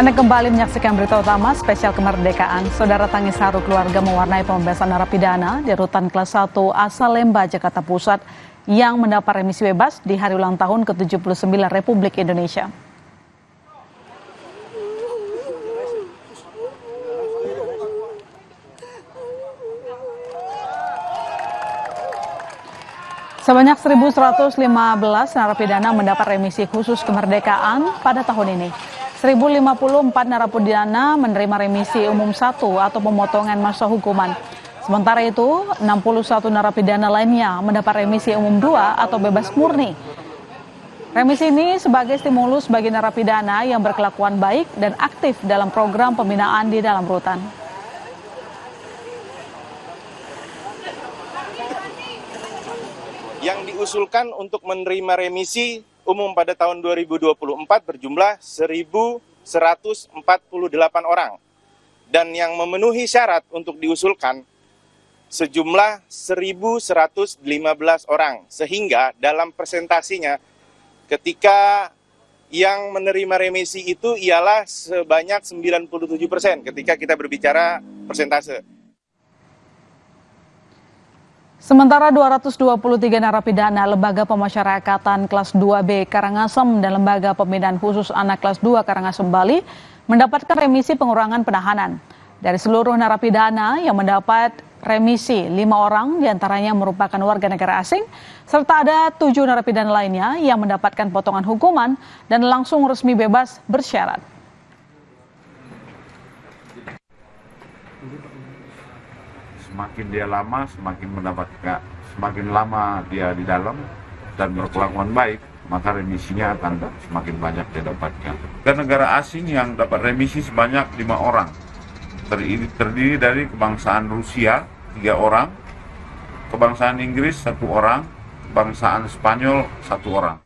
Anda kembali menyaksikan berita utama spesial kemerdekaan. Saudara, tangis haru keluarga mewarnai pembebasan narapidana di rutan kelas 1 Asalemba, Jakarta Pusat yang mendapat remisi bebas di hari ulang tahun ke-79 Republik Indonesia. Sebanyak 1.115 narapidana mendapat remisi khusus kemerdekaan pada tahun ini. 1.054 narapidana menerima remisi umum 1 atau pemotongan masa hukuman. Sementara itu, 61 narapidana lainnya mendapat remisi umum 2 atau bebas murni. Remisi ini sebagai stimulus bagi narapidana yang berkelakuan baik dan aktif dalam program pembinaan di dalam rutan. Yang diusulkan untuk menerima remisi umum pada tahun 2024 berjumlah 1.148 orang. Dan yang memenuhi syarat untuk diusulkan sejumlah 1.115 orang. Sehingga dalam presentasinya ketika yang menerima remisi itu ialah sebanyak 97% ketika kita berbicara persentase. Sementara 223 narapidana Lembaga Pemasyarakatan kelas 2B Karangasem dan Lembaga Pembinaan Khusus Anak kelas 2 Karangasem Bali mendapatkan remisi pengurangan penahanan. Dari seluruh narapidana yang mendapat remisi, 5 orang diantaranya merupakan warga negara asing, serta ada 7 narapidana lainnya yang mendapatkan potongan hukuman dan langsung resmi bebas bersyarat. Semakin dia lama, semakin lama dia di dalam dan berkelakuan baik, maka remisinya akan semakin banyak dia dapatkan. Dan negara asing yang dapat remisi sebanyak 5 orang, terdiri dari kebangsaan Rusia 3 orang, kebangsaan Inggris 1 orang, kebangsaan Spanyol 1 orang.